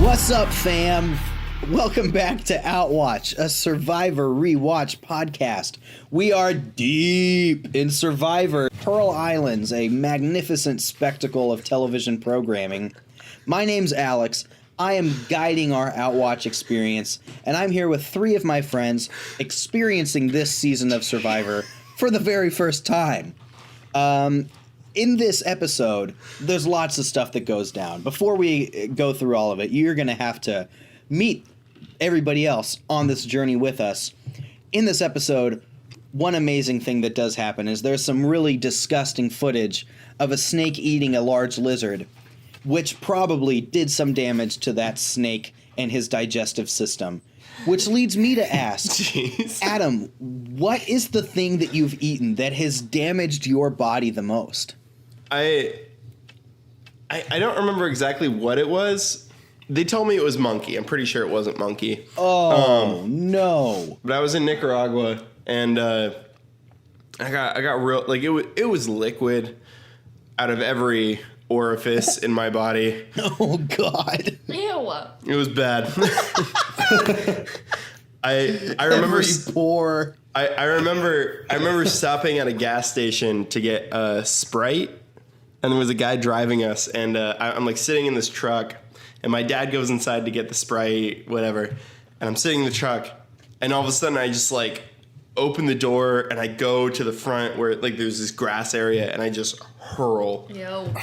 What's up, fam? Welcome back to Outwatch, a Survivor Rewatch podcast. We are deep in Survivor Pearl Islands, a magnificent spectacle of television programming. My name's Alex. I am guiding our Outwatch experience, and I'm here with three of my friends experiencing this season of Survivor for the very first time. In this episode, there's lots of stuff that goes down. Before we go through all of it, you're going to have to meet everybody else on this journey with us. In this episode, one amazing thing that does happen is there's some really disgusting footage of a snake eating a large lizard, which probably did some damage to that snake and his digestive system. Which leads me to ask, Jeez. Adam, what is the thing that you've eaten that has damaged your body the most? I don't remember exactly what it was. They told me it was monkey. I'm pretty sure it wasn't monkey. Oh, no. But I was in Nicaragua, and I got real, like, it was liquid out of every orifice in my body. Oh, God. Ew. It was bad. I remember every pore. I remember stopping at a gas station to get a Sprite, and there was a guy driving us, and I'm like sitting in this truck, and my dad goes inside to get the Sprite, whatever, and I'm sitting in the truck, and all of a sudden I just like open the door and I go to the front where like there's this grass area, and I just hurl. Yo.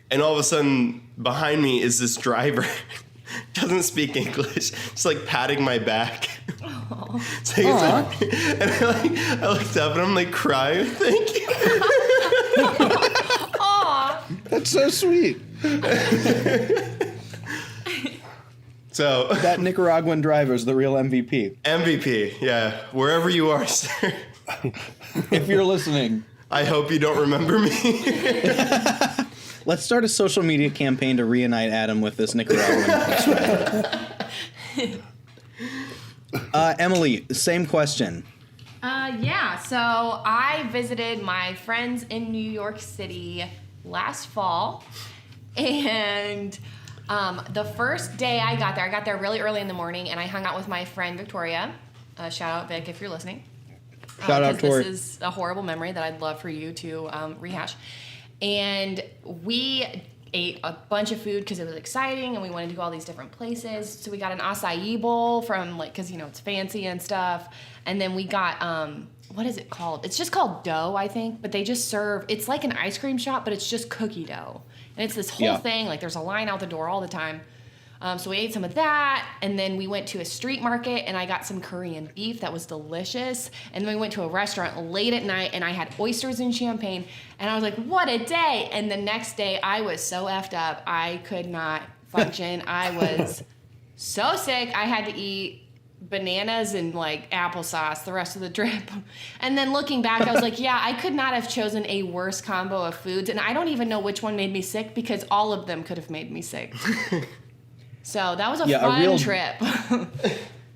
And all of a sudden behind me is this driver. Doesn't speak English. Just like patting my back. So like, and I looked up and I'm like crying. Thank you. That's so sweet. So that Nicaraguan driver is the real MVP. MVP, yeah. Wherever you are, sir. If you're listening, I hope you don't remember me. Let's start a social media campaign to reunite Adam with this Nicaraguan question. Emily, same question. Yeah, so I visited my friends in New York City last fall, and the first day I got there really early in the morning, and I hung out with my friend Victoria. Shout out, Vic, if you're listening. Shout out to her. This is a horrible memory that I'd love for you to rehash. And we ate a bunch of food because it was exciting, and we wanted to go all these different places. So we got an acai bowl from, like, because, you know, it's fancy and stuff. And then we got, what is it called? It's just called dough, I think. But they just serve, it's like an ice cream shop, but it's just cookie dough. And it's this whole thing, like there's a line out the door all the time. So we ate some of that, and then we went to a street market, and I got some Korean beef that was delicious. And then we went to a restaurant late at night, and I had oysters and champagne, and I was like, what a day. And the next day, I was so effed up, I could not function. I was so sick, I had to eat bananas and like applesauce the rest of the trip. And then looking back, I was like, yeah, I could not have chosen a worse combo of foods, and I don't even know which one made me sick, because all of them could have made me sick. So that was a fun trip.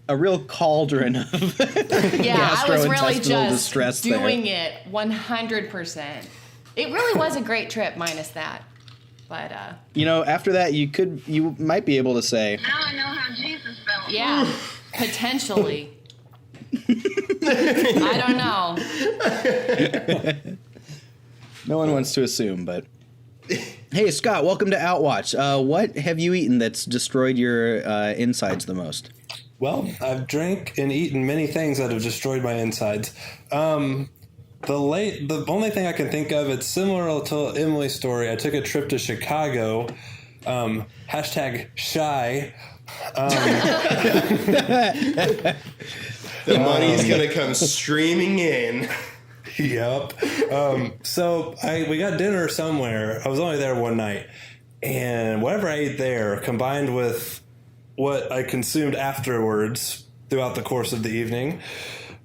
A real cauldron of I was really just distress doing there. it 100%. It really was a great trip, minus that. But you know, after that, you might be able to say, now I know how Jesus felt. Yeah, potentially. I don't know. No one wants to assume, but. Hey, Scott, welcome to Outwatch. What have you eaten that's destroyed your insides the most? Well, I've drank and eaten many things that have destroyed my insides. The only thing I can think of, it's similar to Emily's story. I took a trip to Chicago. Hashtag shy. The money's going to come streaming in. Yep. So we got dinner somewhere. I was only there one night. And whatever I ate there, combined with what I consumed afterwards throughout the course of the evening,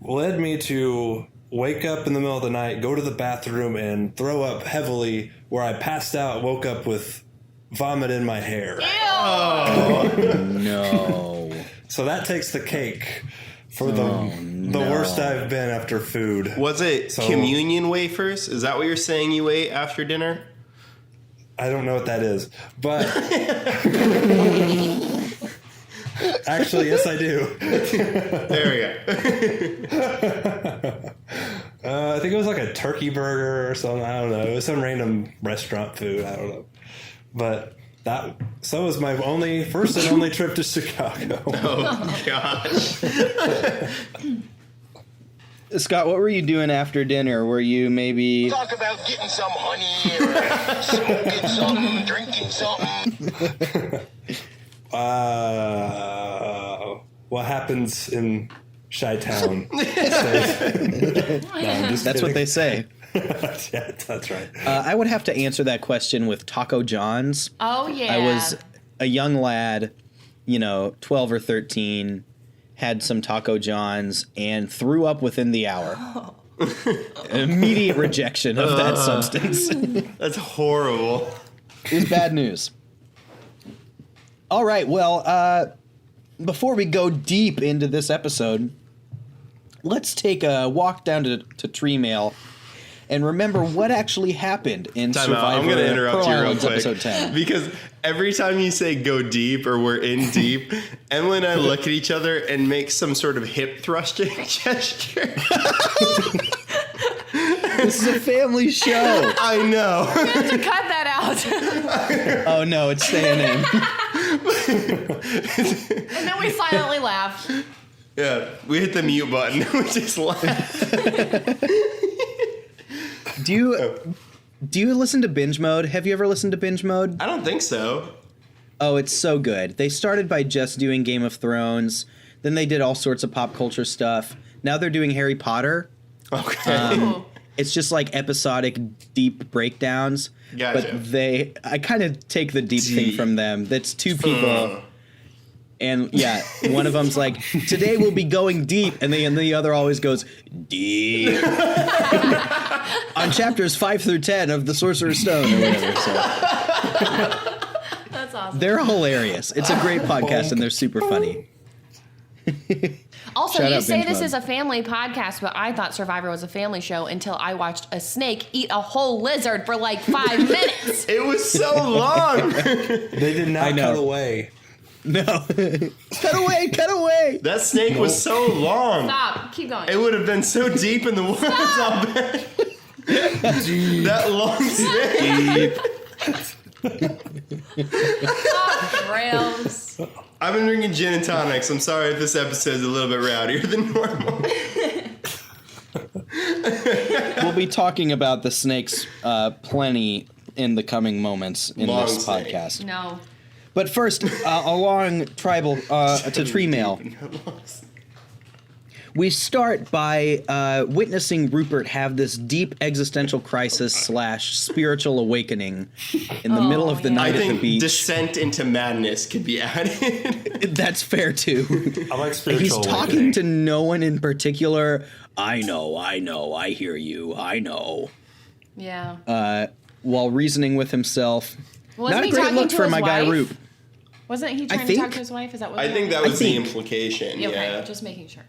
led me to wake up in the middle of the night, go to the bathroom, and throw up heavily, where I passed out, woke up with vomit in my hair. Ew! Oh, no. So that takes the cake for the worst I've been after food. Was it communion wafers? Is that what you're saying you ate after dinner? I don't know what that is, but Actually, yes, I do. There we go. I think it was like a turkey burger or something. I don't know. It was some random restaurant food. I don't know. But so was my first and only trip to Chicago. Oh, gosh. Scott, what were you doing after dinner? Were you maybe... Talk about getting some honey or smoking something, drinking something. What happens in Chi-Town? No, I'm just That's what kidding. they say. Yeah, that's right. I would have to answer that question with Taco John's. Oh, yeah. I was a young lad, 12 or 13, had some Taco John's and threw up within the hour. Immediate rejection of that substance. That's horrible. It was bad news. All right, well, before we go deep into this episode, let's take a walk down to Tree Mail and remember what actually happened in Time out. Survivor I'm going to interrupt Pearl you real Islands quick. episode 10. Because every time you say go deep or we're in deep, Emily and I look at each other and make some sort of hip thrusting gesture. This is a family show. I know. You have to cut that out. Oh, no, it's staying in. And then we silently laugh. Yeah, we hit the mute button. We just laugh. Do you listen to Binge Mode? Have you ever listened to Binge Mode? I don't think so. Oh, it's so good. They started by just doing Game of Thrones. Then they did all sorts of pop culture stuff. Now they're doing Harry Potter. Okay. It's just like episodic, deep breakdowns. Gotcha. But I kind of take the deep thing from them. That's two people. And yeah, one of them's like, today we'll be going deep. And the other always goes, deep. On chapters 5 through 10 of The Sorcerer's Stone or whatever. So That's awesome. they're hilarious. It's a great podcast and they're super funny. Also, Shout you out say Binge this Mode. is a family podcast, but I thought Survivor was a family show until I watched a snake eat a whole lizard for like 5 minutes. It was so long. They did I not know. cut away. No. Cut away. That snake was so long. Stop. Keep going. It would have been so deep in the woods. I'll bet. That long snake. Off rails. I've been drinking gin and tonics. I'm sorry if this episode's a little bit rowdier than normal. We'll be talking about the snakes plenty in the coming moments in Long this snake. podcast. No. But first, along tribal to Tree Mail, we start by witnessing Rupert have this deep existential crisis / spiritual awakening in the middle of the yeah. night I at the think beach. descent into madness could be added. That's fair too. I like He's spiritual talking awakening. to no one in particular. I know, I hear you, I know. Yeah. While reasoning with himself. Wasn't Not a he great talking look to for his my guy wife? Roop. Wasn't he trying to think- talk to his wife? Is that what I think that I was the think- implication. Okay, Yeah. just making sure.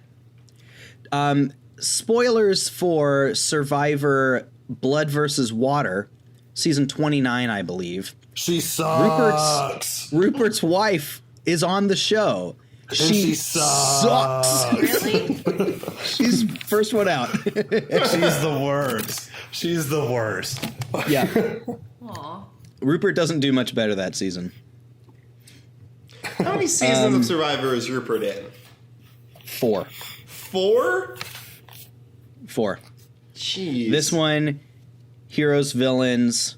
Spoilers for Survivor Blood versus Water, season 29, I believe. She sucks. Rupert's wife is on the show. She sucks. Really? She's first one out. She's the worst. She's the worst. Yeah. Aw. Rupert doesn't do much better that season. How many seasons of Survivor is Rupert in? 4. 4? Jeez. This one, heroes, villains,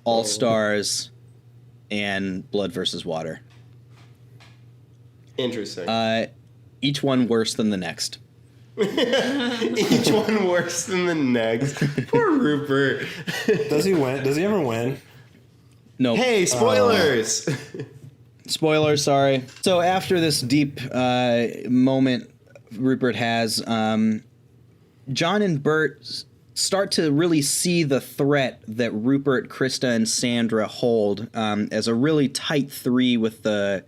all stars, and Blood versus Water. Interesting. Each one worse than the next. Each one worse than the next. Poor Rupert. Does he win? Does he ever win? No. Hey, spoilers. Spoiler, sorry. So after this deep moment Rupert has, John and Bert start to really see the threat that Rupert, Krista, and Sandra hold as a really tight three with the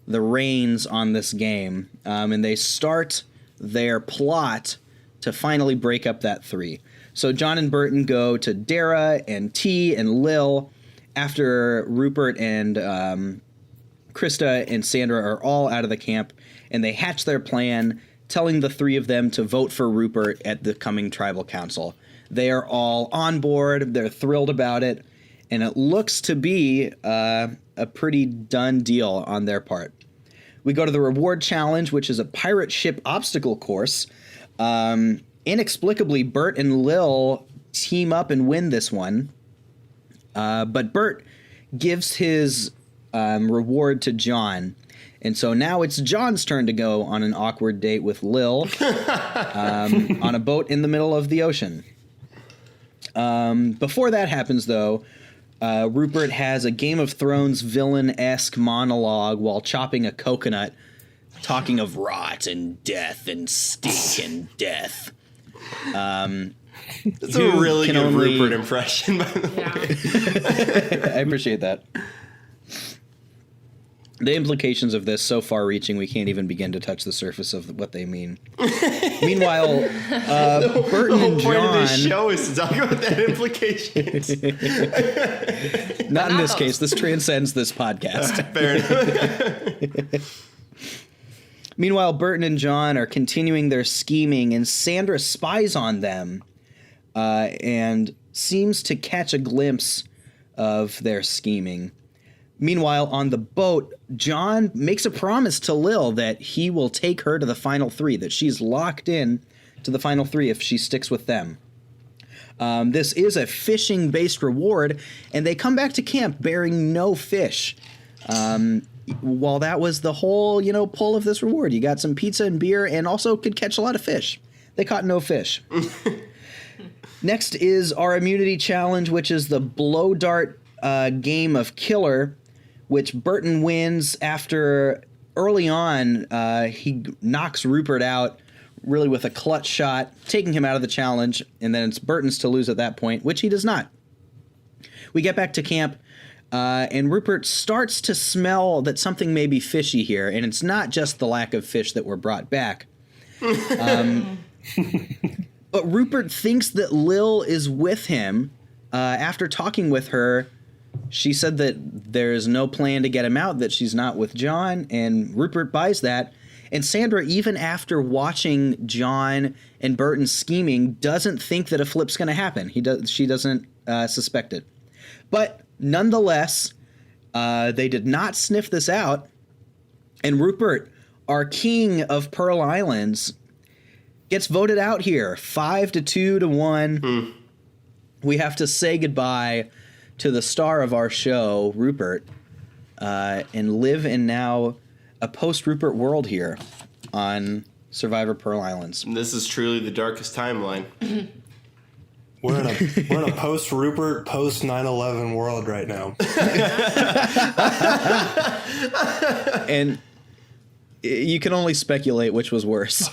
reins on this game. And they start their plot to finally break up that three. So John and Burton go to Dara and T and Lil after Rupert and Krista and Sandra are all out of the camp, and they hatch their plan, telling the three of them to vote for Rupert at the coming tribal council. They are all on board. They're thrilled about it, and it looks to be a pretty done deal on their part. We go to the reward challenge, which is a pirate ship obstacle course. Inexplicably, Bert and Lil team up and win this one. But Bert gives his reward to John. And so now it's John's turn to go on an awkward date with Lil on a boat in the middle of the ocean. Before that happens, though, Rupert has a Game of Thrones villain-esque monologue while chopping a coconut, talking of rot and death and stink and death. It's a really good Rupert impression, by the way. I appreciate that. The implications of this so far-reaching, we can't even begin to touch the surface of what they mean. Meanwhile, Burton and John... The whole point of this show is to talk about that implications. Not in this case. This transcends this podcast. Fair enough. Meanwhile, Burton and John are continuing their scheming, and Sandra spies on them and seems to catch a glimpse of their scheming. Meanwhile, on the boat, John makes a promise to Lil that he will take her to the final three, that she's locked in to the final three if she sticks with them. This is a fishing-based reward, and they come back to camp bearing no fish. While that was the whole, pull of this reward. You got some pizza and beer and also could catch a lot of fish. They caught no fish. Next is our immunity challenge, which is the blow dart game of killer, which Burton wins after early on he knocks Rupert out really with a clutch shot, taking him out of the challenge, and then it's Burton's to lose at that point, which he does not. We get back to camp, and Rupert starts to smell that something may be fishy here, and it's not just the lack of fish that were brought back. But Rupert thinks that Lil is with him. After talking with her, she said that there's no plan to get him out, that she's not with John, and Rupert buys that. And Sandra, even after watching John and Burton scheming, doesn't think that a flip's going to happen. She doesn't suspect it. But nonetheless, they did not sniff this out. And Rupert, our king of Pearl Islands, gets voted out here, 5-2 to 1. We have to say goodbye to the star of our show, Rupert, and live in now a post-Rupert world here on Survivor Pearl Islands. This is truly the darkest timeline. We're in a post-Rupert, post-9/11 world right now. And you can only speculate which was worse.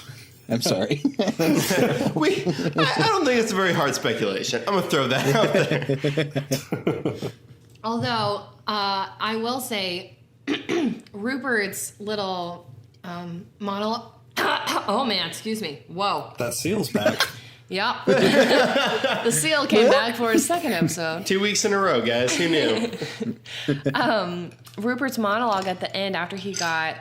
I'm sorry. I don't think it's a very hard speculation. I'm going to throw that out there. Although, I will say, Rupert's little monologue... oh, man, excuse me. Whoa. That seal's back. Yep. The seal came back for a second episode. 2 weeks in a row, guys. Who knew? Rupert's monologue at the end after he got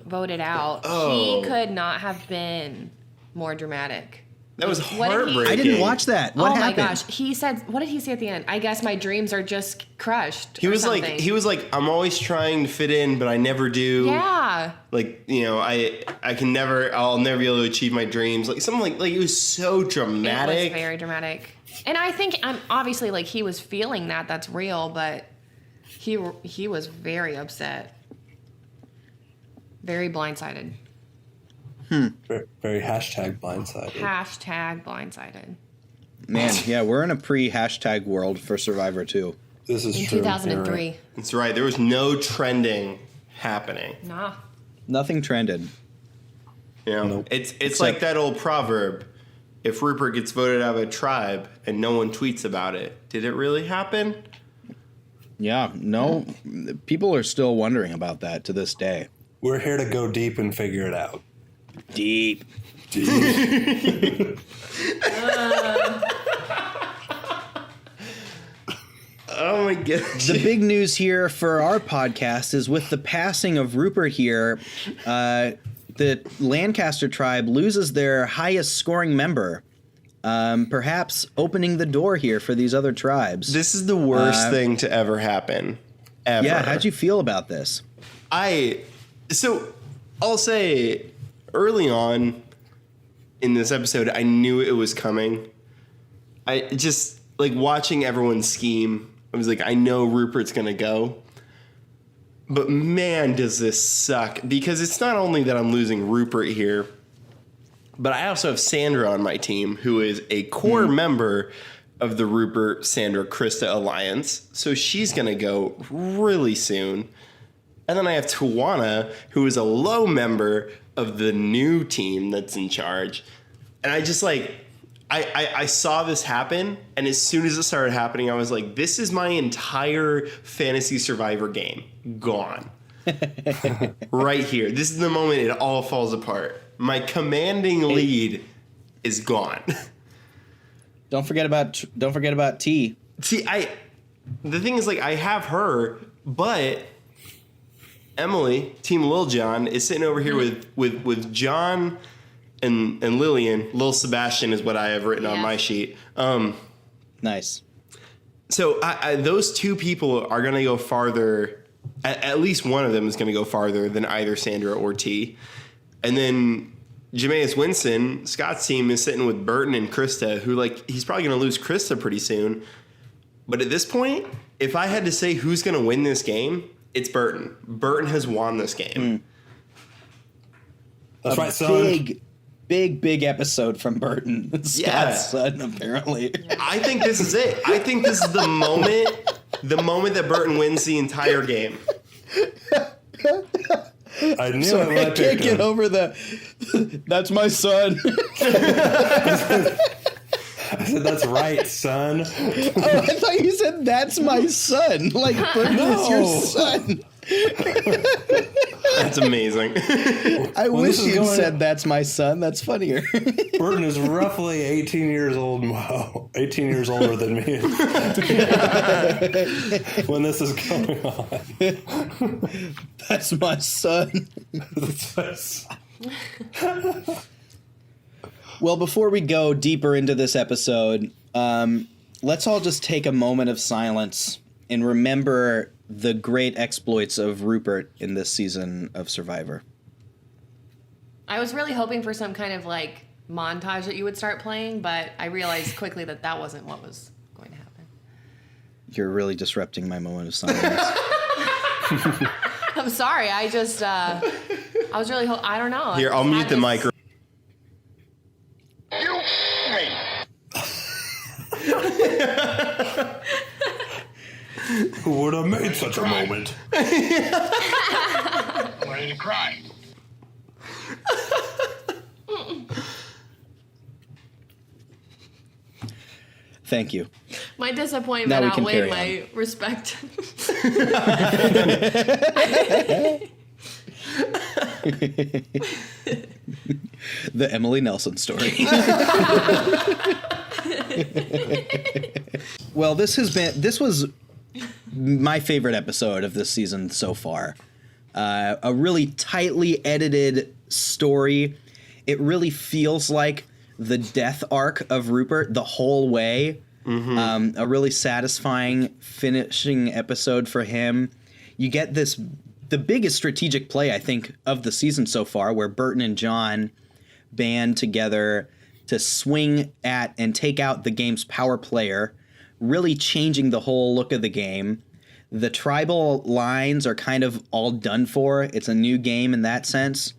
voted out, he could not have been more dramatic. That was heartbreaking. I didn't watch that. What happened? Oh my gosh. He said, what did he say at the end? I guess my dreams are just crushed. He was like, I'm always trying to fit in, but I never do. Yeah. Like, I'll never be able to achieve my dreams. Like something like it was so dramatic. It was very dramatic. And I think obviously like he was feeling that. That's real, but he was very upset. Very blindsided. Very hashtag blindsided. Hashtag blindsided. Man, yeah, we're in a pre-hashtag world for Survivor 2. This is In true. 2003. Right. That's right. There was no trending happening. Nah. Nothing trended. You know, Nope. it's like that old proverb: if Rupert gets voted out of a tribe and no one tweets about it, did it really happen? Yeah, no, people are still wondering about that to this day. We're here to go deep and figure it out. Deep. Oh my god. The big news here for our podcast is with the passing of Rupert here, the Lancaster tribe loses their highest scoring member, perhaps opening the door here for these other tribes. This is the worst thing to ever happen. Ever. Yeah, how'd you feel about this? So I'll say early on in this episode, I knew it was coming. I just like watching everyone scheme. I was like, I know Rupert's going to go. But man, does this suck. Because it's not only that I'm losing Rupert here, but I also have Sandra on my team, who is a core member of the Rupert, Sandra, Krista alliance. So she's going to go really soon. And then I have Tawana, who is a low member of the new team that's in charge. And I just like, I saw this happen. And as soon as it started happening, I was like, this is my entire Fantasy Survivor game gone. Right here. This is the moment it all falls apart. My commanding lead is gone. Don't forget about T. See, the thing is, like, I have her, but Emily, Team Lil John, is sitting over here with John and Lillian. Lil Sebastian is what I have written on my sheet. Nice. So those two people are going to go farther. At least one of them is going to go farther than either Sandra or T. And then Jameis Winston, Scott's team, is sitting with Burton and Krista, who, like, he's probably going to lose Krista pretty soon. But at this point, if I had to say who's going to win this game, it's Burton. Burton has won this game. That's right, son. Big episode from Burton. Scott's son, apparently. I think this is it. I think this is the moment that Burton wins the entire game. I knew So it when I I can't picked get him. over that's my son. I said, that's right, son. Oh, I thought you said that's my son. Like Burton is your son. That's amazing. I wish this is you'd going- said that's my son. That's funnier. Burton is roughly 18 years old. Wow, 18 years older than me. When this is going on. That's my son. Well, before we go deeper into this episode, let's all just take a moment of silence and remember the great exploits of Rupert in this season of Survivor. I was really hoping for some kind of like montage that you would start playing, but I realized quickly that that wasn't what was going to happen. You're really disrupting my moment of silence. I'm sorry. I just, I was really, I don't know. Here, I'll mute the mic. You me. Who would have made such a moment? Ready to cry. Thank you. My disappointment Now we can outweighed carry my respect. The Emily Nelson story. Well, this was my favorite episode of this season so far. A really tightly edited story. It really feels like the death arc of Rupert the whole way. A really satisfying finishing episode for him. You get the biggest strategic play, I think, of the season so far, where Burton and John band together to swing at and take out the game's power player, really changing the whole look of the game. The tribal lines are kind of all done for. It's a new game in that sense.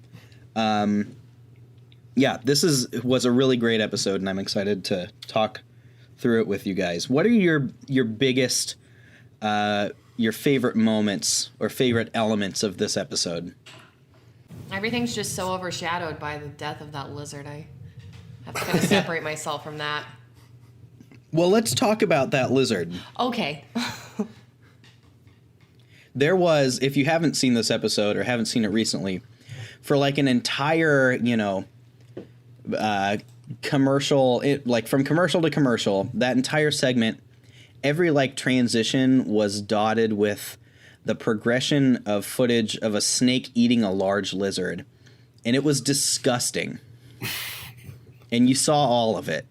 Yeah, this was a really great episode, and I'm excited to talk through it with you guys. What are your biggest, your favorite moments or favorite elements of this episode? Everything's just so overshadowed by the death of that lizard. I have to kind of separate myself from that. Well, let's talk about that lizard. Okay. There was, if you haven't seen this episode or haven't seen it recently, for like an entire, commercial, like from commercial to commercial, that entire segment every like transition was dotted with the progression of footage of a snake eating a large lizard, and it was disgusting. And you saw all of it.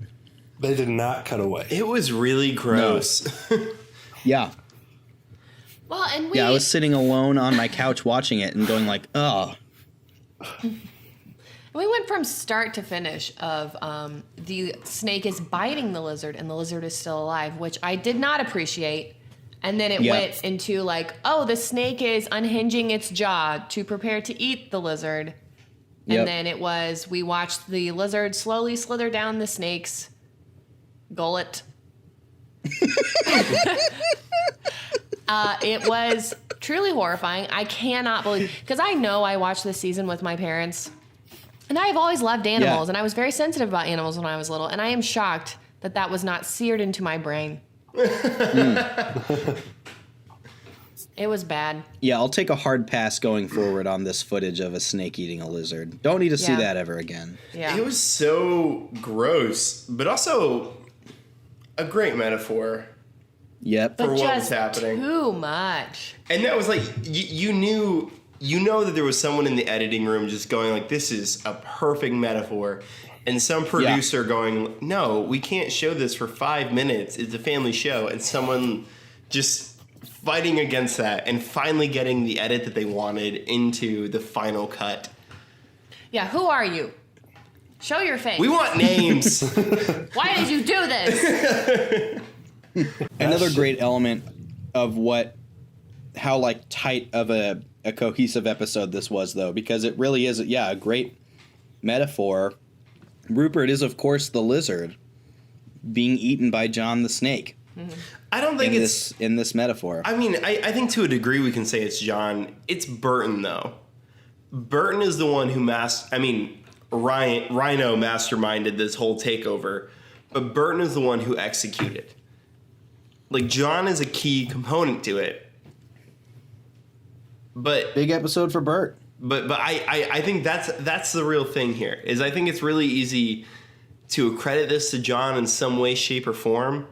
They did not cut away. It was really gross. No. Yeah. Well, and I was sitting alone on my couch watching it and going like, oh. We went from start to finish of the snake is biting the lizard and the lizard is still alive, which I did not appreciate. And then it went into like, oh, the snake is unhinging its jaw to prepare to eat the lizard. And then we watched the lizard slowly slither down the snake's gullet. It was truly horrifying. I cannot believe, because I know I watched this season with my parents, and I've always loved animals, and I was very sensitive about animals when I was little, and I am shocked that that was not seared into my brain. It was bad. Yeah, I'll take a hard pass going forward on this footage of a snake eating a lizard. Don't need to see that ever again. Yeah. It was so gross, but also a great metaphor. Yep. But for what just was happening. too much. And that was like, you know that there was someone in the editing room just going like, this is a perfect metaphor. And some producer going, no, we can't show this for 5 minutes. It's a family show. And someone just fighting against that and finally getting the edit that they wanted into the final cut. Yeah, who are you? Show your face. We want names. Why did you do this? Another great element of how like tight of a cohesive episode this was, though, because it really is, a great metaphor. Rupert is, of course, the lizard being eaten by John the snake. Mm-hmm. I don't think in this metaphor. I mean, I think to a degree we can say it's John. It's Burton, though. Burton is the one who Rhino masterminded this whole takeover, but Burton is the one who executed. Like, John is a key component to it. But big episode for Bert. But I think that's the real thing here, is I think it's really easy to accredit this to John in some way, shape, or form,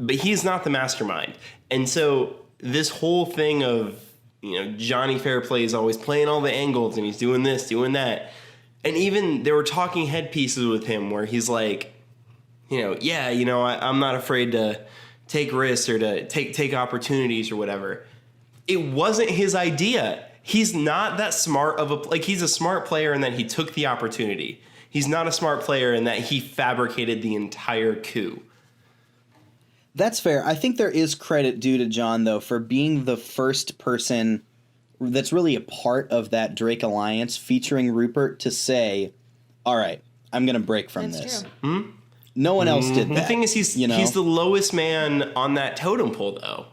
but he's not the mastermind. And so this whole thing of, Johnny Fairplay is always playing all the angles and he's doing this, doing that. And even there were talking head pieces with him where he's like, I'm not afraid to take risks or to take opportunities or whatever. It wasn't his idea. He's not that smart he's a smart player in that he took the opportunity. He's not a smart player in that he fabricated the entire coup. That's fair. I think there is credit due to John, though, for being the first person that's really a part of that Drake alliance featuring Rupert to say, all right, I'm going to break from That's this. true. No one else did that. The thing is, he's the lowest man on that totem pole, though.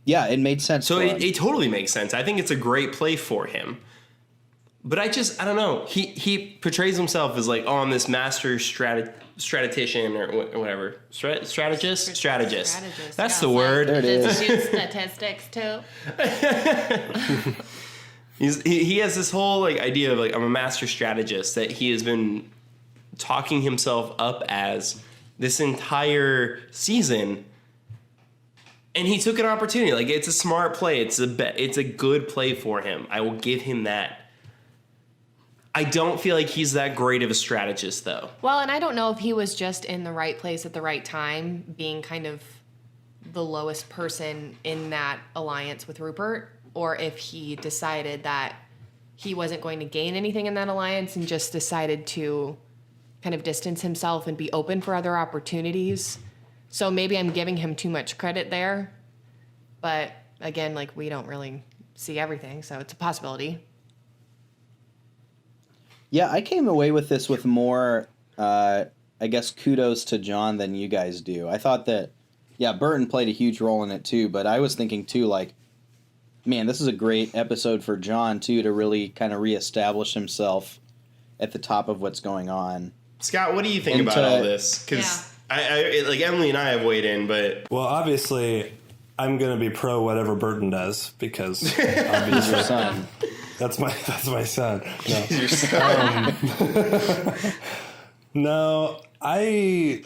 Yeah, it made sense. So it totally makes sense. I think it's a great play for him. But I don't know. He portrays himself as like, I'm this master strategician or whatever. Strategist? That's the word. There it is. Shoots statistics too. He has this whole like idea of like, I'm a master strategist that he has been talking himself up as this entire season. And he took an opportunity. Like, it's a smart play. It's a good play for him. I will give him that. I don't feel like he's that great of a strategist, though. Well, and I don't know if he was just in the right place at the right time, being kind of the lowest person in that alliance with Rupert, or if he decided that he wasn't going to gain anything in that alliance and just decided to kind of distance himself and be open for other opportunities. So maybe I'm giving him too much credit there. But again, like, we don't really see everything, so it's a possibility. Yeah, I came away with this with more, I guess, kudos to John than you guys do. I thought that, Burton played a huge role in it too, but I was thinking too, like, man, this is a great episode for John too, to really kind of reestablish himself at the top of what's going on. Scott, what do you think about all this? Because I like, Emily and I have weighed in, but... Well, obviously, I'm going to be pro whatever Burton does, because obviously... Your son. That's my son. No. Your son. No, I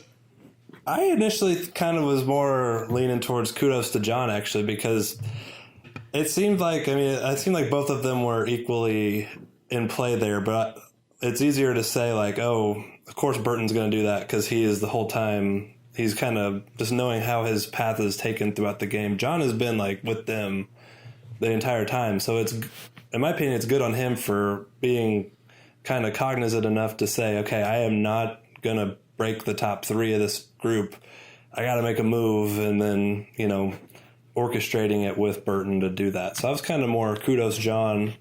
I initially kind of was more leaning towards kudos to John, actually, because it seemed like both of them were equally in play there, but it's easier to say like, oh, of course Burton's going to do that because he is the whole time. He's kind of just knowing how his path is taken throughout the game. John has been like with them the entire time. So it's, in my opinion, it's good on him for being kind of cognizant enough to say, okay, I am not going to break the top 3 of this group. I got to make a move, and then, orchestrating it with Burton to do that. So I was kind of more kudos John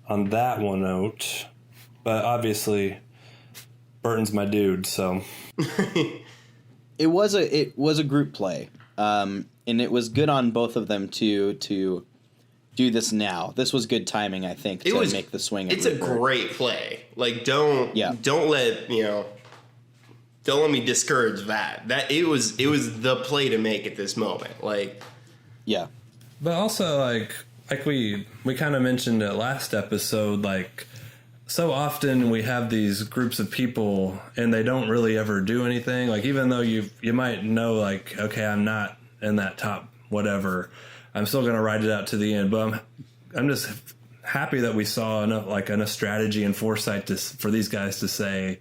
on that one note, but obviously Burton's my dude, so. It was a group play, and it was good on both of them to do this now. This was good timing, I think, to make the swing. It's a great play. Like, don't let me discourage that. That it was the play to make at this moment. Like, yeah. But also, like we kind of mentioned it last episode, like, so often we have these groups of people and they don't really ever do anything. Like, even though you might know, like, okay, I'm not in that top whatever, I'm still going to ride it out to the end. But I'm just happy that we saw enough strategy and foresight for these guys to say,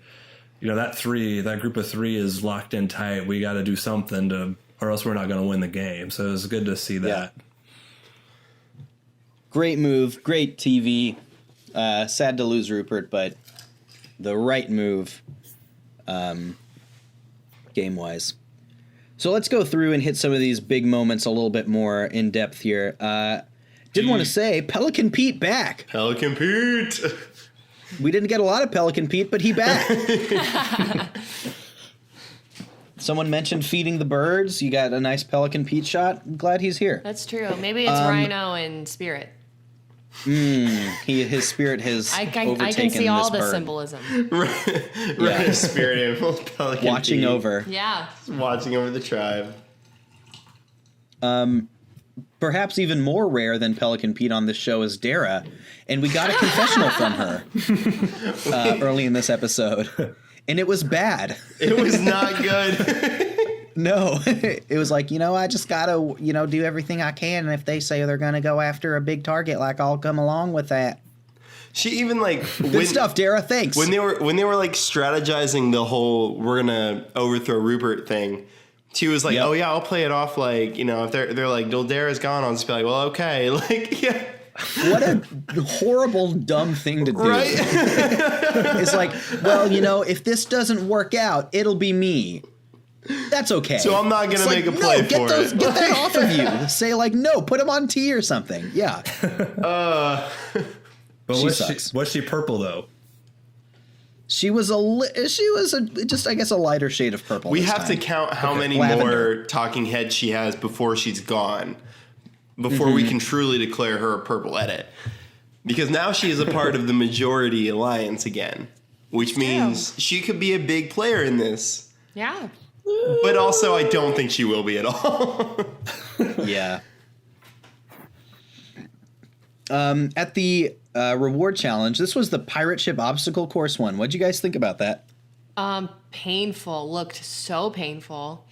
that group of 3 is locked in tight. We got to do something or else we're not going to win the game. So it was good to see that. Yeah. Great move, great TV. Sad to lose Rupert, but the right move, game-wise. So let's go through and hit some of these big moments a little bit more in depth here. Did want to say, Pelican Pete back. Pelican Pete. We didn't get a lot of Pelican Pete, but he back. Someone mentioned feeding the birds. You got a nice Pelican Pete shot. I'm glad he's here. That's true. Maybe it's Rhino in spirit. His spirit has overtaken I can see all this the bird. symbolism. Right, spirit animal, Pelican Watching Pete. over. Yeah. Watching over the tribe. Perhaps even more rare than Pelican Pete on this show is Dara, and we got a confessional from her early in this episode, and it was bad. It was not good. No, it was like, I just gotta, do everything I can, and if they say they're gonna go after a big target, like, I'll come along with that. She even good stuff, Dara. Thanks. When they were like strategizing the whole "we're gonna overthrow Rupert" thing, she was like, Yep. "Oh yeah, I'll play it off like if they're like, well, Dara's gone, I'll just be like, well, okay, like yeah." What a horrible, dumb thing to do. Right? It's like, well, if this doesn't work out, it'll be me. That's okay. So I'm not going to make a play for it. Get that off of you. Say, like, no, put him on T or something. Yeah. But was she purple, though? She was just, I guess, a lighter shade of purple. We have to count how many more talking heads she has before she's gone, before we can truly declare her a purple edit. Because now she is a part of the majority alliance again, which means she could be a big player in this. Yeah. But also, I don't think she will be at all. Yeah. At the reward challenge, this was the pirate ship obstacle course one. What'd you guys think about that? Painful. Looked so painful.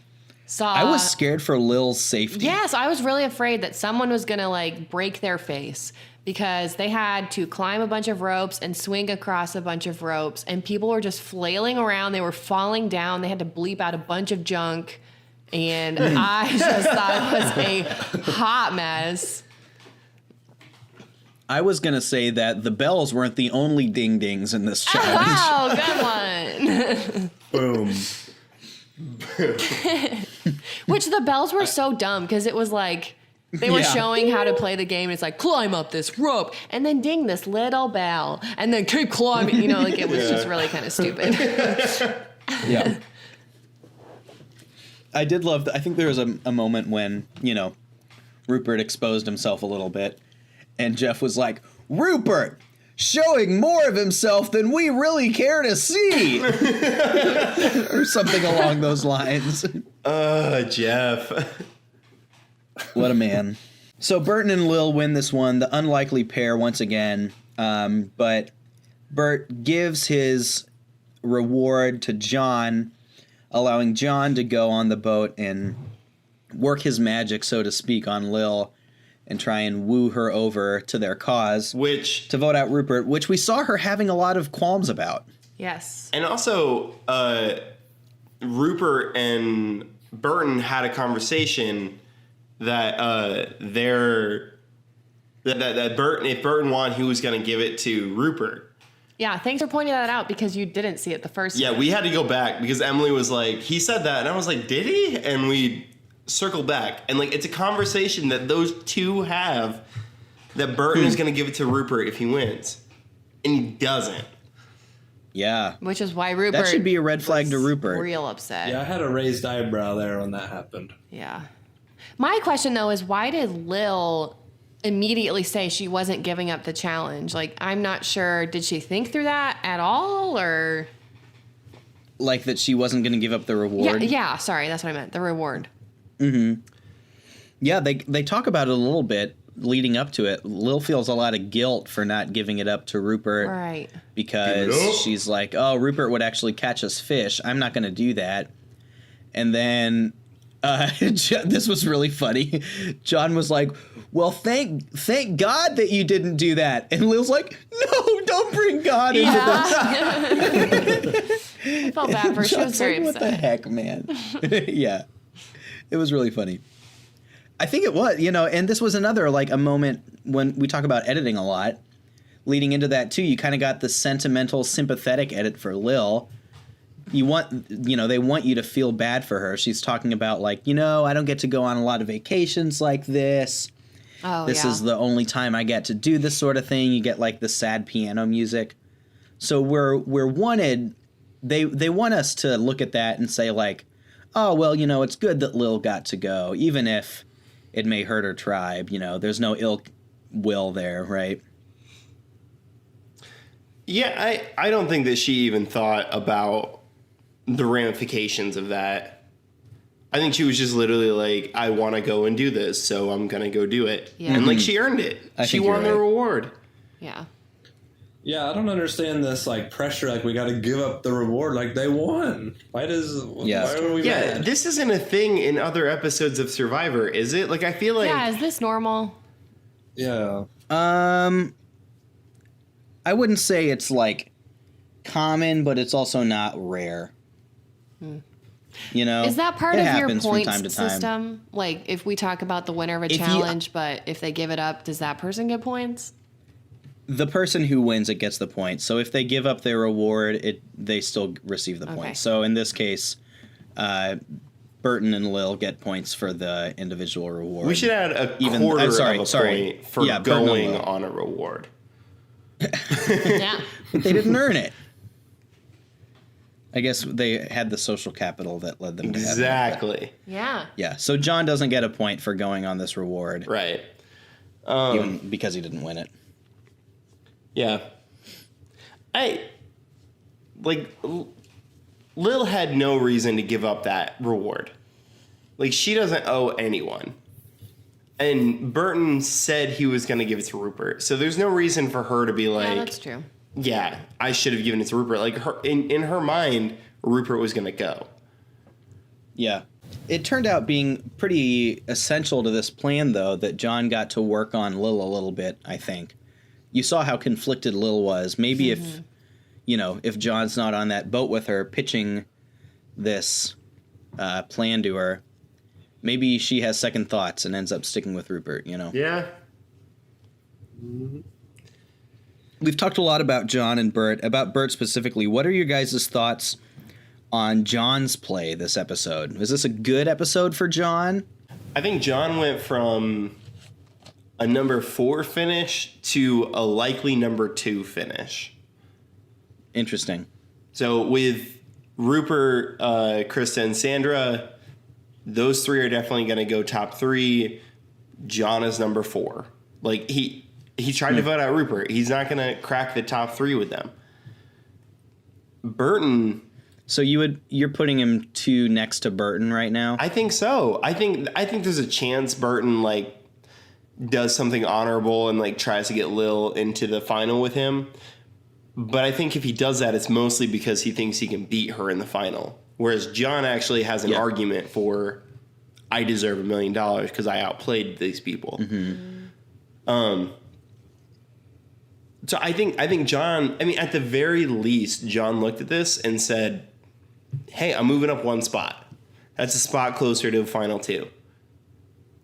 I was scared for Lil's safety. Yes, I was really afraid that someone was going to break their face because they had to climb a bunch of ropes and swing across a bunch of ropes, and people were just flailing around. They were falling down. They had to bleep out a bunch of junk, and I just thought it was a hot mess. I was going to say that the bells weren't the only ding-dings in this challenge. Oh, good one. Boom. Which the bells were so dumb because it was like they were showing how to play the game. And it's like, climb up this rope and then ding this little bell and then keep climbing. It was just really kind of stupid. Yeah. I did love I think there was a moment when, Rupert exposed himself a little bit and Jeff was like, Rupert, showing more of himself than we really care to see. Or something along those lines. Jeff. What a man. So Burton and Lil win this one, the unlikely pair once again. But Bert gives his reward to John, allowing John to go on the boat and work his magic, so to speak, on Lil and try and woo her over to their cause, to vote out Rupert, which we saw her having a lot of qualms about. Yes. And also, Rupert and Burton had a conversation that that Burton, if Burton won, he was going to give it to Rupert. Yeah, thanks for pointing that out because you didn't see it the first time. Yeah, we had to go back because Emily was like, he said that, and I was like, did he? And we circled back, and like it's a conversation that those two have, that Burton is going to give it to Rupert if he wins, and he doesn't. Yeah, which is why Rupert, that should be a red flag to Rupert. Real upset. Yeah, I had a raised eyebrow there when that happened. Yeah. My question though is, why did Lil immediately say she wasn't giving up the challenge? Like, I'm not sure. Did she think through that at all, or like that she wasn't going to give up the reward? Yeah. Sorry, that's what I meant. The reward. Mm-hmm. Yeah, they talk about it a little bit leading up to it. Lil feels a lot of guilt for not giving it up to Rupert. Right. Because she's like, oh, Rupert would actually catch us fish. I'm not going to do that. And then this was really funny. John was like, well, thank God that you didn't do that. And Lil's like, no, don't bring God into this. I felt bad for her. She was very upset. What the heck, man? Yeah. It was really funny. I think it was, and this was another, like, a moment when we talk about editing a lot. Leading into that, too, you kind of got the sentimental, sympathetic edit for Lil. You want, they want you to feel bad for her. She's talking about, like, I don't get to go on a lot of vacations like this. Oh, this is the only time I get to do this sort of thing. You get, like, the sad piano music. So we're wanted, they want us to look at that and say, like, oh, well, it's good that Lil got to go, even if it may hurt her tribe. There's no ill will there, right? Yeah, I don't think that she even thought about the ramifications of that. I think she was just literally like, I want to go and do this, so I'm going to go do it. Yeah. And, like, she earned it. She won the reward. Yeah. Yeah, I don't understand this, like, pressure, like, we got to give up the reward, like, they won. Why are we mad? This isn't a thing in other episodes of Survivor, is it? Like, I feel like... Yeah, is this normal? Yeah. I wouldn't say it's, like, common, but it's also not rare. Is that part of your points system? Like, if we talk about the winner of a challenge, but if they give it up, does that person get points? The person who wins it gets the points. So if they give up their reward, they still receive the points. So in this case, Burton and Lil get points for the individual reward. We should add a quarter of a point for going on a reward. Yeah. But they didn't earn it. I guess they had the social capital that led them to have it. Exactly. Yeah. Yeah. So John doesn't get a point for going on this reward. Right. Even because he didn't win it. Yeah. Lil had no reason to give up that reward. Like, she doesn't owe anyone. And Burton said he was going to give it to Rupert. So there's no reason for her to be like... Yeah, that's true. Yeah, I should have given it to Rupert. Like, in her mind, Rupert was going to go. Yeah. It turned out being pretty essential to this plan, though, that John got to work on Lil a little bit, I think. You saw how conflicted Lil was. Maybe if John's not on that boat with her pitching this plan to her, maybe she has second thoughts and ends up sticking with Rupert, Yeah. Mm-hmm. We've talked a lot about John and Bert. About Bert specifically, what are your guys' thoughts on John's play this episode? Was this a good episode for John? I think John went from a number 4 finish to a likely number 2 finish. Interesting. So with Rupert, Krista, and Sandra, those 3 are definitely going to go top 3. John is number 4. Like, he tried to vote out Rupert. He's not going to crack the top 3 with them. Burton. So you're putting him 2 next to Burton right now? I think so. I think there's a chance Burton, like, does something honorable and, like, tries to get Lil into the final with him. But I think if he does that, it's mostly because he thinks he can beat her in the final. Whereas John actually has an argument for, I deserve $1 million because I outplayed these people. So I think John, I mean, at the very least, John looked at this and said, hey, I'm moving up one spot. That's a spot closer to the final 2.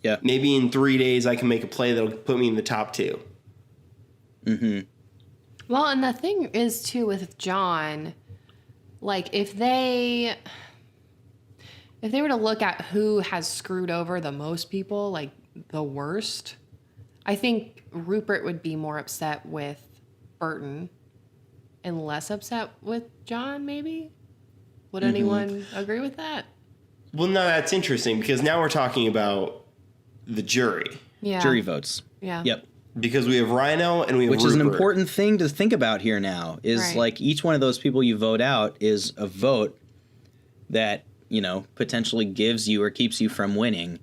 Yeah. Maybe in 3 days I can make a play that'll put me in the top 2. Well, and the thing is, too, with John, like, if they were to look at who has screwed over the most people, like, the worst, I think Rupert would be more upset with Burton and less upset with John, maybe? Would anyone agree with that? Well, no, that's interesting because now we're talking about the jury. Yeah. Jury votes. Yeah. Yep. Because we have Rhino and we have Which Rupert. is an important thing to think about here now, is Right. like each one of those people you vote out is a vote that, potentially gives you or keeps you from winning.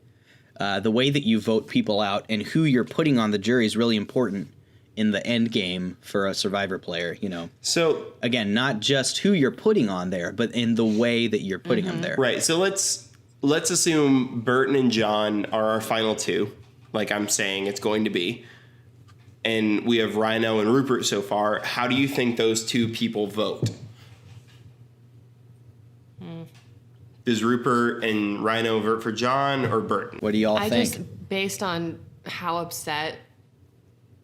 The way that you vote people out and who you're putting on the jury is really important in the end game for a Survivor player, So, Again, not just who you're putting on there, but in the way that you're putting them there. right. So let's assume Burton and John are our final 2, like I'm saying it's going to be. And we have Rhino and Rupert so far. How do you think those 2 people vote? Does Rupert and Rhino vote for John or Burton? What do y'all I think? just, based on how upset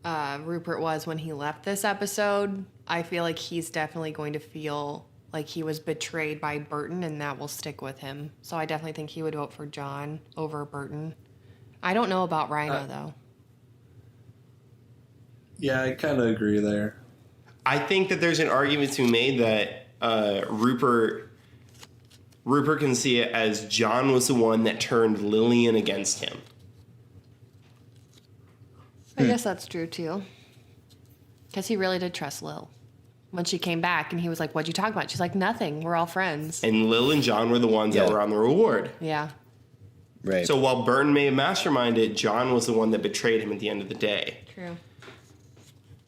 Rupert was when he left this episode, I feel like he's definitely going to feel like he was betrayed by Burton, and that will stick with him. So I definitely think he would vote for John over Burton. I don't know about Rhino, though. Yeah, I kind of agree there. I think that there's an argument to be made that Rupert can see it as John was the one that turned Lillian against him. I guess that's true, too. Because he really did trust Lil. When she came back and he was like, what'd you talk about? She's like, nothing. We're all friends. And Lil and John were the ones that Yeah. were on the reward. Yeah. Right. So while Burton may have masterminded, John was the one that betrayed him at the end of the day. True.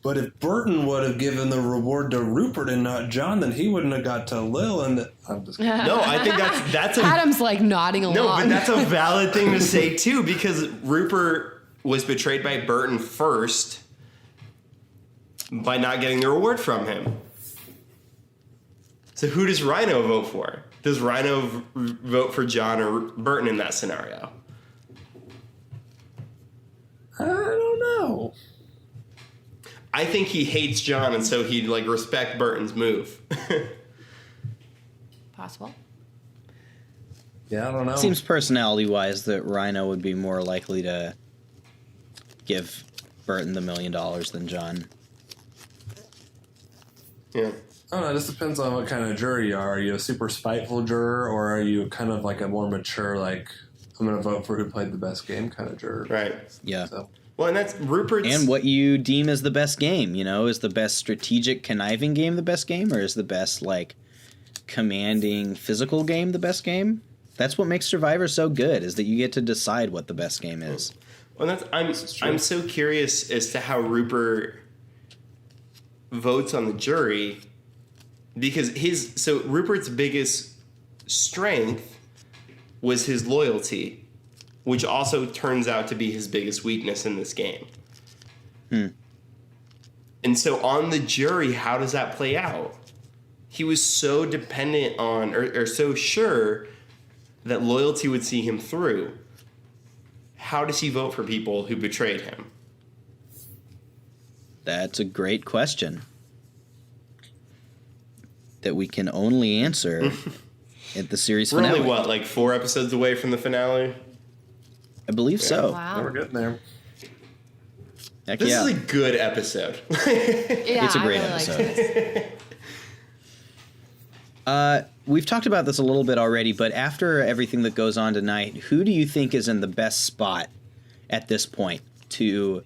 But if Burton would have given the reward to Rupert and not John, then he wouldn't have got to Lil. And I'm just No, I think that's a Adam's like nodding along. no, but that's a valid thing to say too, because Rupert was betrayed by Burton first by not getting the reward from him. So who does Rhino vote for? Does Rhino vote for John or Burton in that scenario? I don't know. I think he hates John, and so he'd like respect Burton's move. Possible. Yeah, I don't know. Seems personality-wise that Rhino would be more likely to give Burton the $1 million than John. Yeah. I don't know. It just depends on what kind of juror you are. Are you a super spiteful juror, or are you kind of like a more mature, like, I'm going to vote for who played the best game kind of juror? Right. Yeah. So, Well, and that's Rupert's. And what you deem as the best game, is the best strategic conniving game the best game, or is the best, like, commanding physical game the best game? That's what makes Survivor so good, is that you get to decide what the best game is. Well, I'm so curious as to how Rupert votes on the jury, because Rupert's biggest strength was his loyalty, which also turns out to be his biggest weakness in this game. And so on the jury, how does that play out? He was so dependent on, or so sure that loyalty would see him through. How does he vote for people who betrayed him? That's a great question that we can only answer at the series We're finale. only, what, like 4 episodes away from the finale? I believe so. Wow. we're getting there. Heck This yeah. is a good episode. Yeah, It's a great I really liked episode. this. We've talked about this a little bit already, but after everything that goes on tonight, who do you think is in the best spot at this point to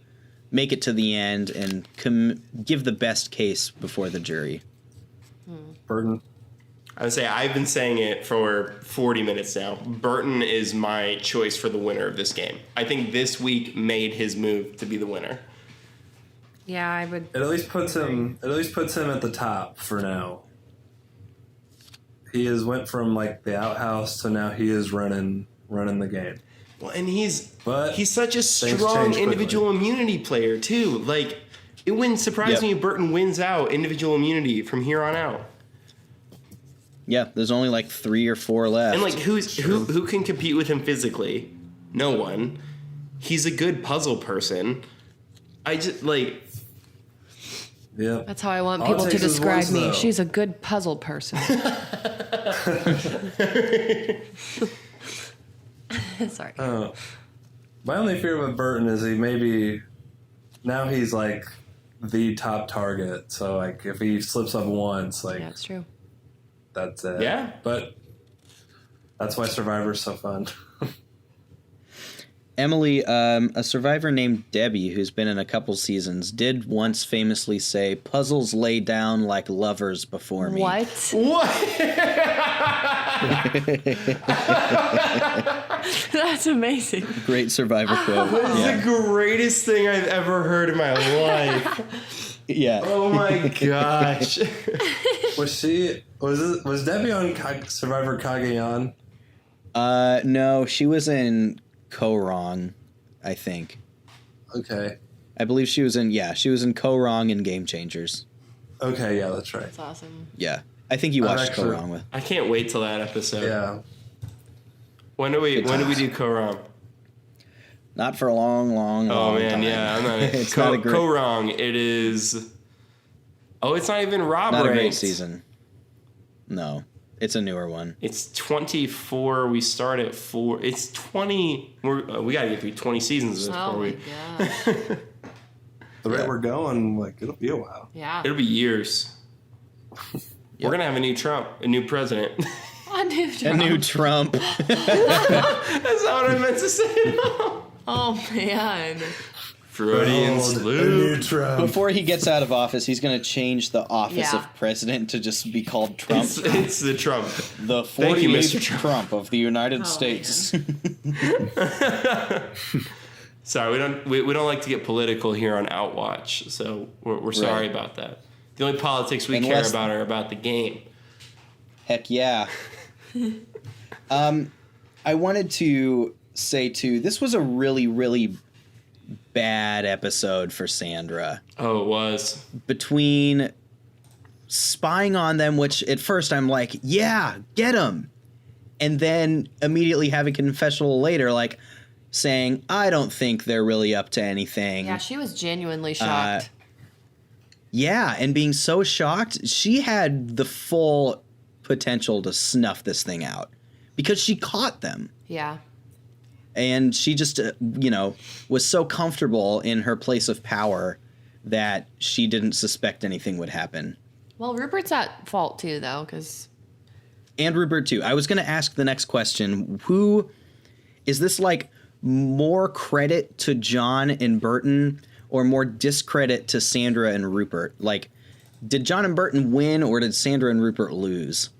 make it to the end and give the best case before the jury? Burton. I would say I've been saying it for 40 minutes now. Burton is my choice for the winner of this game. I think this week made his move to be the winner. Yeah, I would. It at least puts him at the top for now. he has went from like the outhouse to now he is running the game. Well, and he's But such a things strong change quickly. individual immunity player too. Like it wouldn't surprise Yep. me if Burton wins out individual immunity from here on out. Yeah, there's only like 3 or 4 left. And like who can compete with him physically? No one. He's a good puzzle person. I just like Yeah. That's how I want All it people to takes is describe once, me. though. She's a good puzzle person. Sorry. My only fear with Burton is now he's like the top target. So like if he slips up once, like Yeah, it's true. that's it. Yeah. But that's why Survivor's so fun. Emily, a survivor named Debbie, who's been in a couple seasons, did once famously say, "Puzzles lay down like lovers before me." What? what? That's amazing. Great survivor quote. This is Yeah. the greatest thing I've ever heard in my life. Yeah. Oh my gosh. Was Debbie on Survivor Cagayan? No, she was in Ko-Rong, I think. Okay. I believe she was in Ko-Rong and Game Changers. Okay, yeah, that's right. That's awesome. Yeah. I think you watched actually- Ko-Rong with. I can't wait till that episode. Yeah. When do we do Ko-Rong? Not for a long Oh man, time. yeah, I'm not. It's not a great, Ko-Rong. It is. Oh, it's not even Rob not a great ranked. season. No, it's a newer one. It's 24. We start at 4. It's 20. We gotta get through 20 seasons before Oh my we. god. The rate we're going, like, it'll be a while. Yeah. It'll be years. We're gonna have a new Trump, a new president. A new A Trump. new Trump. That's not what I meant to say. Oh man. Freudian A slip. new Trump. Before he gets out of office, he's going to change the office Yeah. of president to just be called Trump. It's the Trump. The Thank you, 48th Mr. Trump. Trump of the United Oh, States. Sorry, we don't like to get political here on Outwatch, so we're sorry Right. about that. The only politics we Unless- care about are about the game. Heck yeah. I wanted to say too, this was a really, really bad episode for Sandra. Oh, it was. Between spying on them, which at first I'm like, yeah, get them. And then immediately having a confessional later, like saying, I don't think they're really up to anything. Yeah, she was genuinely shocked. Yeah, and being so shocked, she had the full potential to snuff this thing out because she caught them. Yeah. And she just, was so comfortable in her place of power that she didn't suspect anything would happen. Well, Rupert's at fault too, though, because And Rupert, too. I was going to ask the next question. Who is this like more credit to John and Burton or more discredit to Sandra and Rupert? Like, did John and Burton win or did Sandra and Rupert lose?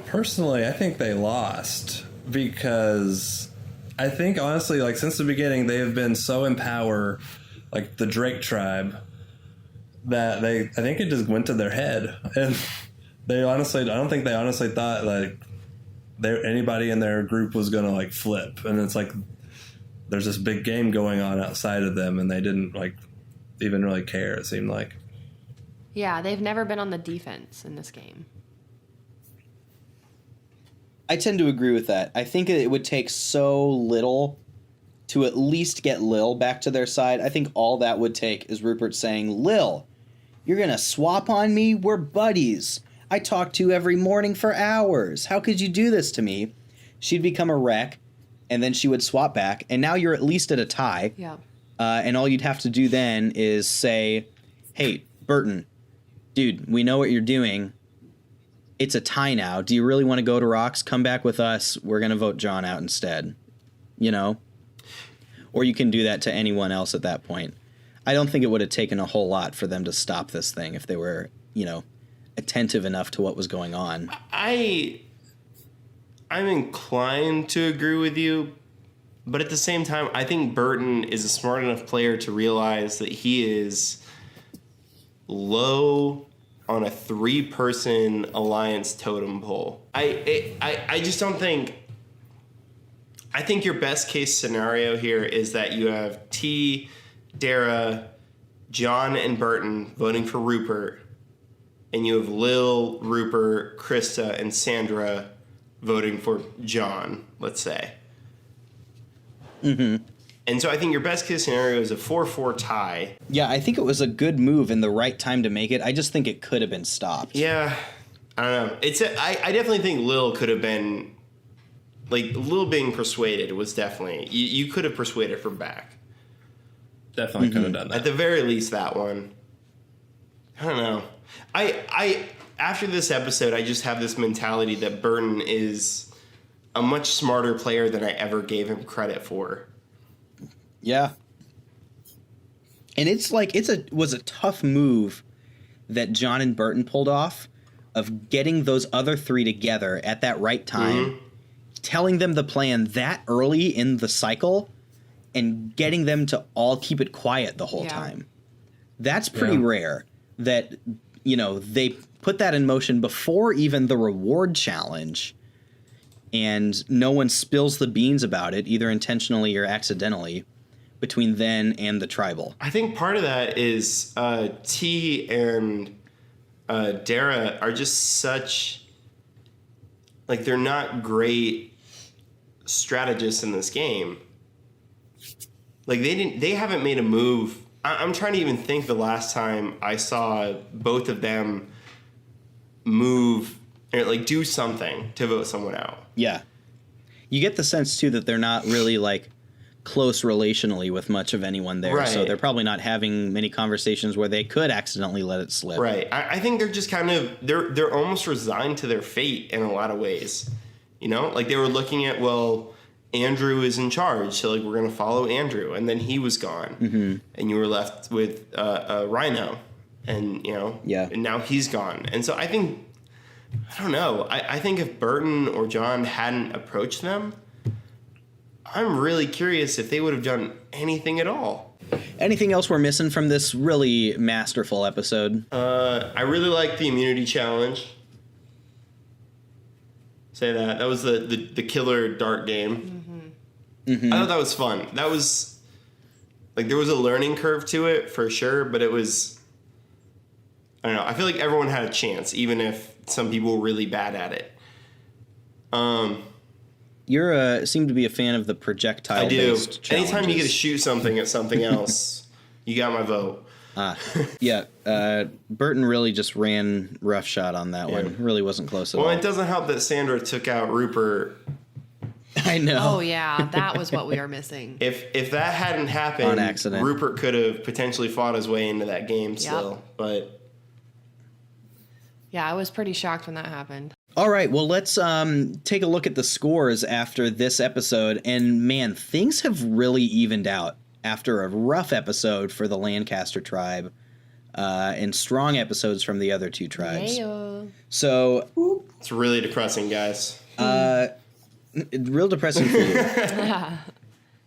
Personally, I think they lost because I think, honestly, like, since the beginning, they have been so in power, like the Drake tribe, that I think it just went to their head. And I don't think they honestly thought, like, anybody in their group was going to, like, flip. And it's like, there's this big game going on outside of them, and they didn't, like, even really care, it seemed like. yeah, they've never been on the defense in this game. I tend to agree with that. I think it would take so little to at least get Lil back to their side. I think all that would take is Rupert saying, Lil, you're going to swap on me? We're buddies. I talk to you every morning for hours. How could you do this to me? She'd become a wreck, and then she would swap back, and now you're at least at a tie. Yeah. And all you'd have to do then is say, hey, Burton, dude, we know what you're doing. It's a tie now. Do you really want to go to Rocks? Come back with us. We're going to vote John out instead. Or you can do that to anyone else at that point. I don't think it would have taken a whole lot for them to stop this thing if they were, attentive enough to what was going on. I'm inclined to agree with you, but at the same time, I think Burton is a smart enough player to realize that he is low on a 3-person alliance totem pole. I just don't think. I think your best case scenario here is that you have T, Dara, John, and Burton voting for Rupert, and you have Lil, Rupert, Krista, and Sandra voting for John, let's say. Mm-hmm. And so I think your best case scenario is a 4-4 tie. Yeah, I think it was a good move in the right time to make it. I just think it could have been stopped. Yeah, I don't know. I definitely think Lil could have been, like, Lil being persuaded was definitely, you could have persuaded her back. Definitely could have done that. At the very least, that one. I don't know. I after this episode, I just have this mentality that Burton is a much smarter player than I ever gave him credit for. Yeah. And it's like was a tough move that John and Burton pulled off of getting those other 3 together at that right time, telling them the plan that early in the cycle, and getting them to all keep it quiet the whole time. That's pretty rare that, they put that in motion before even the reward challenge, and no one spills the beans about it, either intentionally or accidentally, between then and the tribal. I think part of that is T and Dara are just such, like, they're not great strategists in this game. Like, they haven't made a move. I'm trying to even think the last time I saw both of them move or, like, do something to vote someone out. Yeah. You get the sense, too, that they're not really, like, close relationally with much of anyone there. Right. So they're probably not having many conversations where they could accidentally let it slip. Right. I think they're just kind of, they're almost resigned to their fate in a lot of ways. Like, they were looking at, well, Andrew is in charge, so, like, we're going to follow Andrew. And then he was gone. Mm-hmm. And you were left with Rhino. And, and now he's gone. And so I think, I don't know. I think if Burton or John hadn't approached them, I'm really curious if they would have done anything at all. Anything else we're missing from this really masterful episode? I really like the immunity challenge. Say that. That was the killer dart game. Mm-hmm. Mm-hmm. I thought that was fun. That was, like, there was a learning curve to it for sure, but it was, I don't know. I feel like everyone had a chance, even if some people were really bad at it. You seem to be a fan of the projectile. I do. Challenges. Anytime you get to shoot something at something else, you got my vote. Yeah. Burton really just ran roughshod on that one. Really wasn't close at all. Well, it doesn't help that Sandra took out Rupert. I know. Oh yeah, that was what we were missing. If that hadn't happened, on accident, Rupert could have potentially fought his way into that game still. But yeah, I was pretty shocked when that happened. All right, well, let's take a look at the scores after this episode. And, man, things have really evened out after a rough episode for the Lancaster tribe and strong episodes from the other 2 tribes. Yeah. So it's really depressing, guys. Real depressing for you.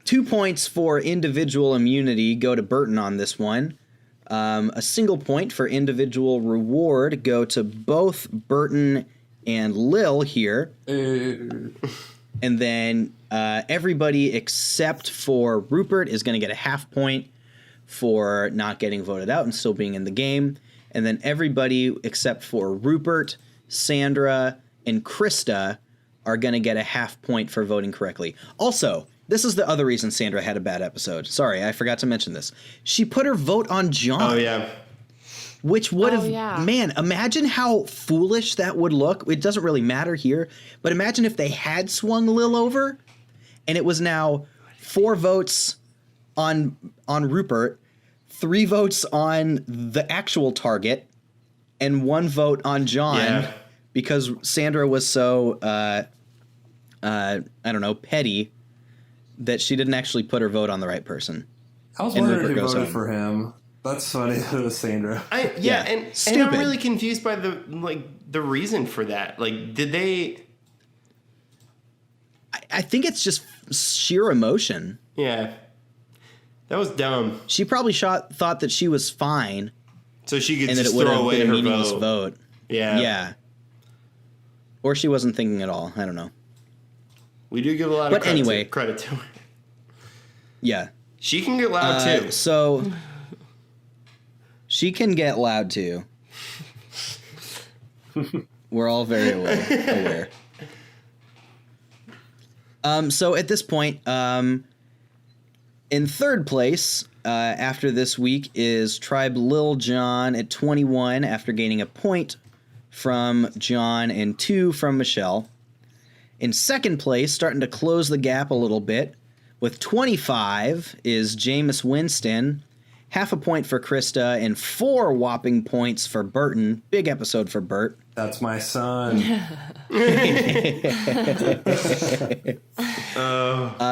2 points for individual immunity go to Burton on this one. A single point for individual reward go to both Burton and Lil here. And then everybody except for Rupert is going to get a half point for not getting voted out and still being in the game. And then everybody except for Rupert, Sandra, and Krista are going to get a half point for voting correctly. Also, this is the other reason Sandra had a bad episode. Sorry, I forgot to mention this. She put her vote on John. Oh, yeah. Which would have, man, imagine how foolish that would look. It doesn't really matter here, but imagine if they had swung Lil over and it was now 4 votes on Rupert, 3 votes on the actual target, and 1 vote on John because Sandra was so, I don't know, petty that she didn't actually put her vote on the right person. I was wondering who voted for him. That's funny. It was Sandra. And I'm really confused by the reason for that. Like, did they? I think it's just sheer emotion. Yeah, that was dumb. She probably thought that she was fine, So she could and that just it would throw have away been a her meaningless vote. vote. Yeah. Yeah. Or she wasn't thinking at all. I don't know. We do give a lot But of credit, anyway. credit to her. Yeah. She can get loud too. So she can get loud too. We're all very aware. So at this point, in third place after this week is Tribe Lil John at 21 after gaining a point from John and 2 from Michelle. In second place, starting to close the gap a little bit, with 25 is Jameis Winston, half a point for Krista, and 4 whopping points for Burton. Big episode for Bert. That's my son.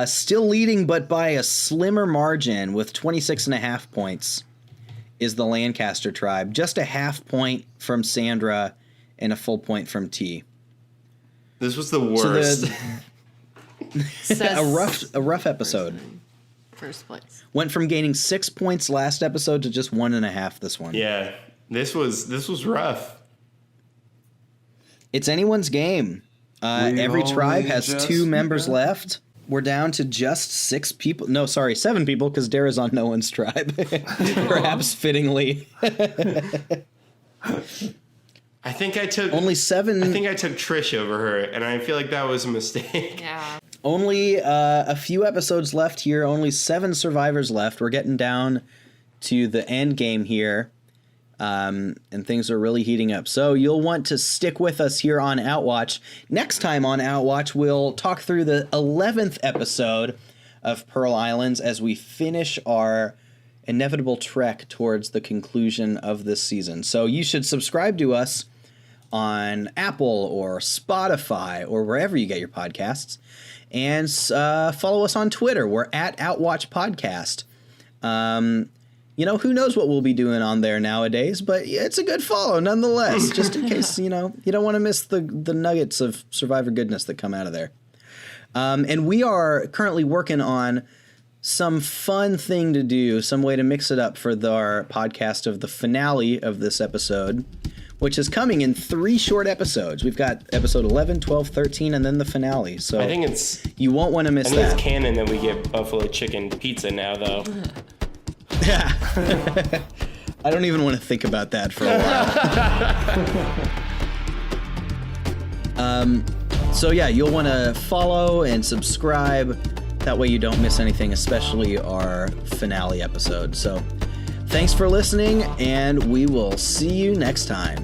Still leading, but by a slimmer margin, with 26.5 points, is the Lancaster tribe. Just a half point from Sandra and a full point from T. This was the worst. A rough episode. First place. Went from gaining 6 points last episode to just 1.5 this one. Yeah, this was rough. It's anyone's game. Every tribe has 2 members left. We're down to just 6 people. No, sorry, 7 people, because Dara's on no one's tribe. Perhaps fittingly. I think I took Only 7. I think I took Trish over her, and I feel like that was a mistake. Yeah. Only a few episodes left here. Only 7 survivors left. We're getting down to the end game here. And things are really heating up. So you'll want to stick with us here on Outwatch. Next time on Outwatch, we'll talk through the 11th episode of Pearl Islands as we finish our inevitable trek towards the conclusion of this season. So you should subscribe to us on Apple or Spotify or wherever you get your podcasts. And follow us on Twitter. We're at Outwatch Podcast. Who knows what we'll be doing on there nowadays, but it's a good follow nonetheless, just in case, you don't want to miss the nuggets of Survivor goodness that come out of there. And we are currently working on some fun thing to do, some way to mix it up for our podcast of the finale of this episode, which is coming in 3 short episodes. We've got episode 11, 12, 13, and then the finale. So I think you won't want to miss I think that. it's canon that we get buffalo chicken pizza now, though. Yeah. I don't even want to think about that for a while. So yeah, you'll want to follow and subscribe. That way you don't miss anything, especially our finale episode. So thanks for listening, and we will see you next time.